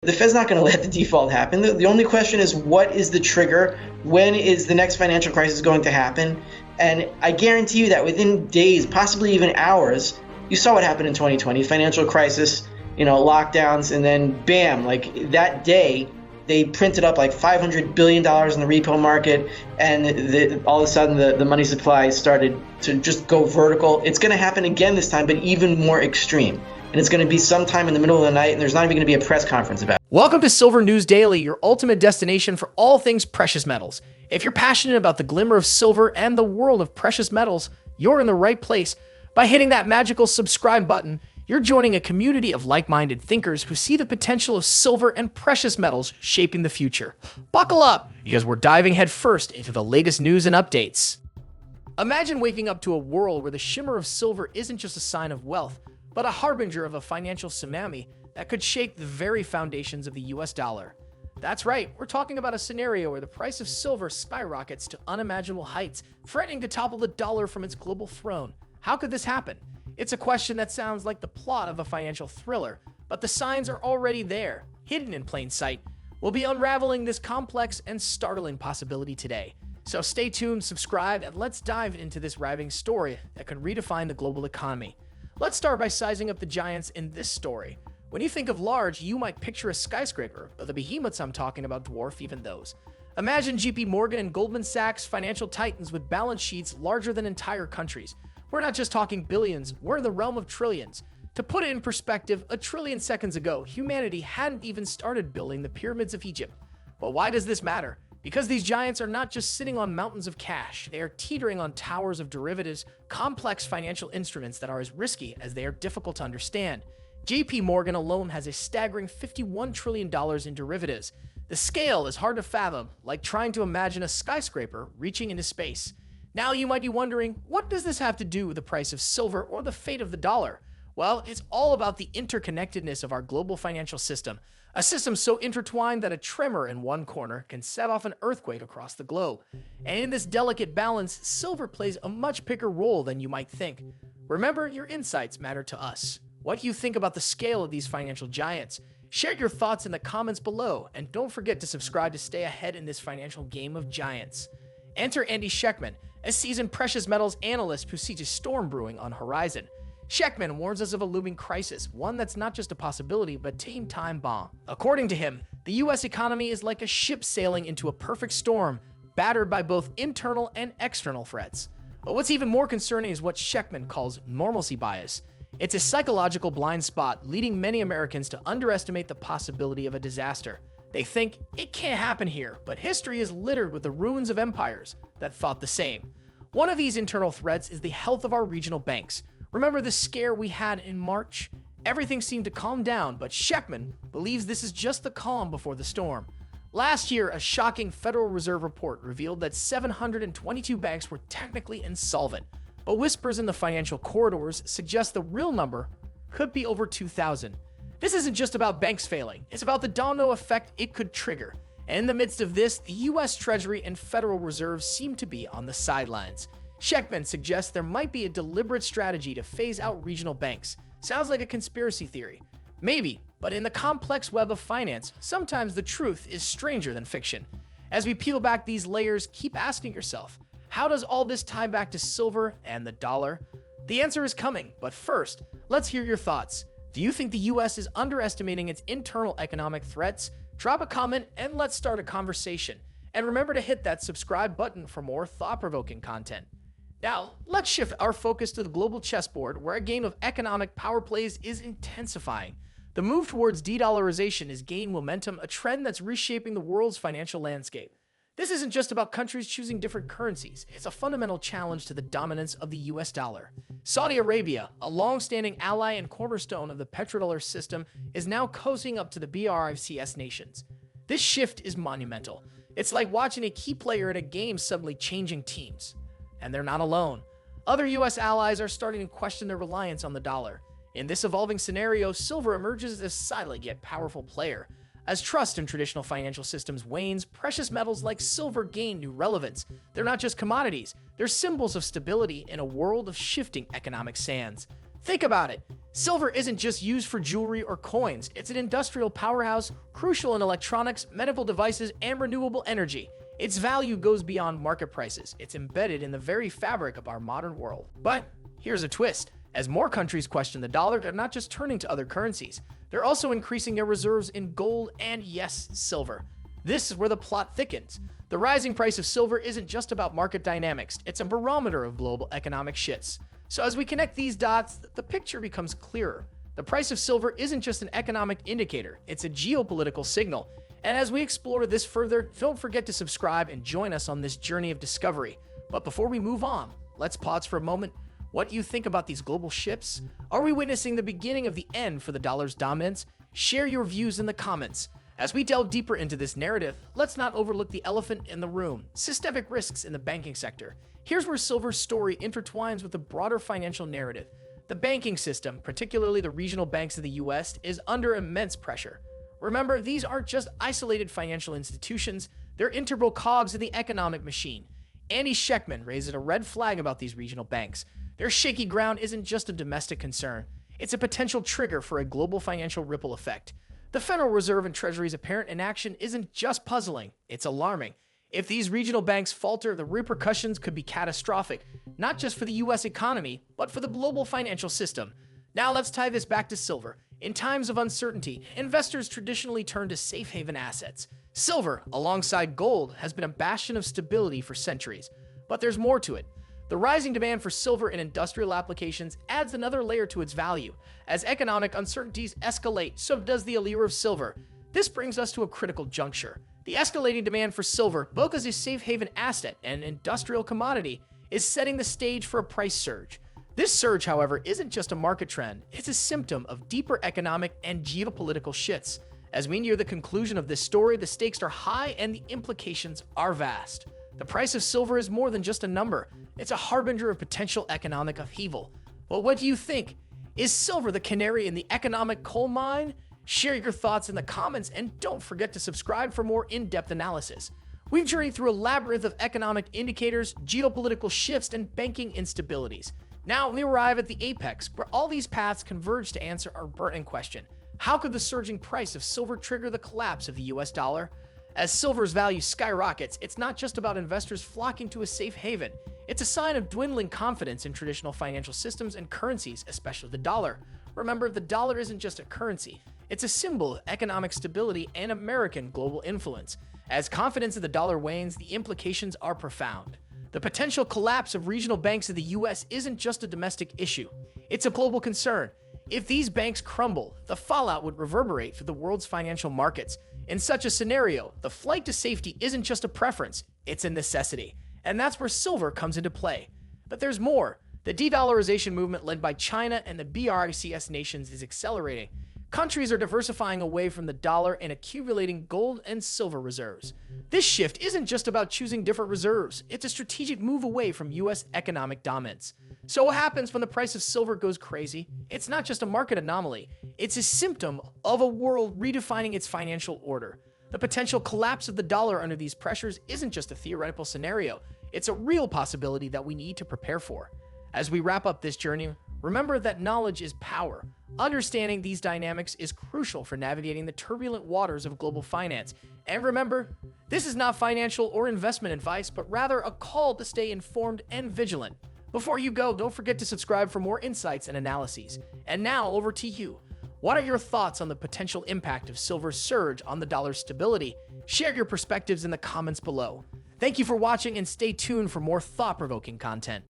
The Fed's not going to let the default happen. The only question is, what is the trigger? When is the next financial crisis going to happen? And I guarantee you that within days, possibly even hours, you saw what happened in 2020, financial crisis, lockdowns, and then bam, like that day, they printed up like $500 billion in the repo market, and all of a sudden the money supply started to just go vertical. It's going to happen again this time, but even more extreme. And it's going to be sometime in the middle of the night, and there's not even going to be a press conference about it. Welcome to Silver News Daily, your ultimate destination for all things precious metals. If you're passionate about the glimmer of silver and the world of precious metals, you're in the right place. By hitting that magical subscribe button, you're joining a community of like-minded thinkers who see the potential of silver and precious metals shaping the future. Buckle up, because we're diving headfirst into the latest news and updates. Imagine waking up to a world where the shimmer of silver isn't just a sign of wealth, but a harbinger of a financial tsunami that could shake the very foundations of the US dollar. That's right, we're talking about a scenario where the price of silver skyrockets to unimaginable heights, threatening to topple the dollar from its global throne. How could this happen? It's a question that sounds like the plot of a financial thriller, but the signs are already there, hidden in plain sight. We'll be unraveling this complex and startling possibility today. So stay tuned, subscribe, and let's dive into this raving story that can redefine the global economy. Let's start by sizing up the giants in this story. When you think of large, you might picture a skyscraper, but the behemoths I'm talking about dwarf even those. Imagine JP Morgan and Goldman Sachs, financial titans with balance sheets larger than entire countries. We're not just talking billions, we're in the realm of trillions. To put it in perspective, 1 trillion seconds ago, humanity hadn't even started building the pyramids of Egypt. But why does this matter? Because these giants are not just sitting on mountains of cash, they are teetering on towers of derivatives, complex financial instruments that are as risky as they are difficult to understand. JP Morgan alone has a staggering $51 trillion in derivatives. The scale is hard to fathom, like trying to imagine a skyscraper reaching into space. Now you might be wondering, what does this have to do with the price of silver or the fate of the dollar? Well, it's all about the interconnectedness of our global financial system. A system so intertwined that a tremor in one corner can set off an earthquake across the globe. And in this delicate balance, silver plays a much bigger role than you might think. Remember, your insights matter to us. What do you think about the scale of these financial giants? Share your thoughts in the comments below, and don't forget to subscribe to stay ahead in this financial game of giants. Enter Andy Schectman, a seasoned precious metals analyst who sees a storm brewing on horizon. Schectman warns us of a looming crisis, one that's not just a possibility, but a time bomb. According to him, the US economy is like a ship sailing into a perfect storm, battered by both internal and external threats. But what's even more concerning is what Schectman calls normalcy bias. It's a psychological blind spot leading many Americans to underestimate the possibility of a disaster. They think, it can't happen here, but history is littered with the ruins of empires that thought the same. One of these internal threats is the health of our regional banks. Remember the scare we had in March? Everything seemed to calm down, but Schectman believes this is just the calm before the storm. Last year, a shocking Federal Reserve report revealed that 722 banks were technically insolvent, but whispers in the financial corridors suggest the real number could be over 2,000. This isn't just about banks failing, it's about the domino effect it could trigger. And in the midst of this, the US Treasury and Federal Reserve seem to be on the sidelines. Schectman suggests there might be a deliberate strategy to phase out regional banks. Sounds like a conspiracy theory. Maybe, but in the complex web of finance, sometimes the truth is stranger than fiction. As we peel back these layers, keep asking yourself, how does all this tie back to silver and the dollar? The answer is coming, but first, let's hear your thoughts. Do you think the US is underestimating its internal economic threats? Drop a comment and let's start a conversation. And remember to hit that subscribe button for more thought-provoking content. Now, let's shift our focus to the global chessboard, where a game of economic power plays is intensifying. The move towards de-dollarization is gaining momentum, a trend that's reshaping the world's financial landscape. This isn't just about countries choosing different currencies, it's a fundamental challenge to the dominance of the US dollar. Saudi Arabia, a long-standing ally and cornerstone of the petrodollar system, is now cozying up to the BRICS nations. This shift is monumental. It's like watching a key player in a game suddenly changing teams. And they're not alone. Other US allies are starting to question their reliance on the dollar. In this evolving scenario, silver emerges as a silent yet powerful player. As trust in traditional financial systems wanes, precious metals like silver gain new relevance. They're not just commodities, they're symbols of stability in a world of shifting economic sands. Think about it. Silver isn't just used for jewelry or coins, it's an industrial powerhouse, crucial in electronics, medical devices, and renewable energy. Its value goes beyond market prices. It's embedded in the very fabric of our modern world. But here's a twist. As more countries question the dollar, they're not just turning to other currencies. They're also increasing their reserves in gold and, yes, silver. This is where the plot thickens. The rising price of silver isn't just about market dynamics. It's a barometer of global economic shifts. So as we connect these dots, the picture becomes clearer. The price of silver isn't just an economic indicator, it's a geopolitical signal. And as we explore this further, don't forget to subscribe and join us on this journey of discovery. But before we move on, let's pause for a moment. What do you think about these global shifts? Are we witnessing the beginning of the end for the dollar's dominance? Share your views in the comments. As we delve deeper into this narrative, let's not overlook the elephant in the room: systemic risks in the banking sector. Here's where silver's story intertwines with the broader financial narrative. The banking system, particularly the regional banks of the US, is under immense pressure. Remember, these aren't just isolated financial institutions, they're integral cogs in the economic machine. Andy Schectman raised a red flag about these regional banks. Their shaky ground isn't just a domestic concern, it's a potential trigger for a global financial ripple effect. The Federal Reserve and Treasury's apparent inaction isn't just puzzling, it's alarming. If these regional banks falter, the repercussions could be catastrophic, not just for the US economy, but for the global financial system. Now let's tie this back to silver. In times of uncertainty, investors traditionally turn to safe haven assets. Silver, alongside gold, has been a bastion of stability for centuries. But there's more to it. The rising demand for silver in industrial applications adds another layer to its value. As economic uncertainties escalate, so does the allure of silver. This brings us to a critical juncture. The escalating demand for silver, both as a safe haven asset and industrial commodity, is setting the stage for a price surge. This surge, however, isn't just a market trend, it's a symptom of deeper economic and geopolitical shifts. As we near the conclusion of this story, the stakes are high and the implications are vast. The price of silver is more than just a number, it's a harbinger of potential economic upheaval. Well, what do you think? Is silver the canary in the economic coal mine? Share your thoughts in the comments and don't forget to subscribe for more in-depth analysis. We've journeyed through a labyrinth of economic indicators, geopolitical shifts, and banking instabilities. Now we arrive at the apex, where all these paths converge to answer our burning question. How could the surging price of silver trigger the collapse of the US dollar? As silver's value skyrockets, it's not just about investors flocking to a safe haven. It's a sign of dwindling confidence in traditional financial systems and currencies, especially the dollar. Remember, the dollar isn't just a currency. It's a symbol of economic stability and American global influence. As confidence in the dollar wanes, the implications are profound. The potential collapse of regional banks in the US isn't just a domestic issue. It's a global concern. If these banks crumble, the fallout would reverberate through the world's financial markets. In such a scenario, the flight to safety isn't just a preference, it's a necessity. And that's where silver comes into play. But there's more. The de-dollarization movement led by China and the BRICS nations is accelerating. Countries are diversifying away from the dollar and accumulating gold and silver reserves. This shift isn't just about choosing different reserves, it's a strategic move away from US economic dominance. So what happens when the price of silver goes crazy? It's not just a market anomaly, it's a symptom of a world redefining its financial order. The potential collapse of the dollar under these pressures isn't just a theoretical scenario, it's a real possibility that we need to prepare for. As we wrap up this journey, remember that knowledge is power. Understanding these dynamics is crucial for navigating the turbulent waters of global finance. And remember, this is not financial or investment advice, but rather a call to stay informed and vigilant. Before you go, don't forget to subscribe for more insights and analyses. And now over to you. What are your thoughts on the potential impact of silver's surge on the dollar's stability? Share your perspectives in the comments below. Thank you for watching and stay tuned for more thought-provoking content.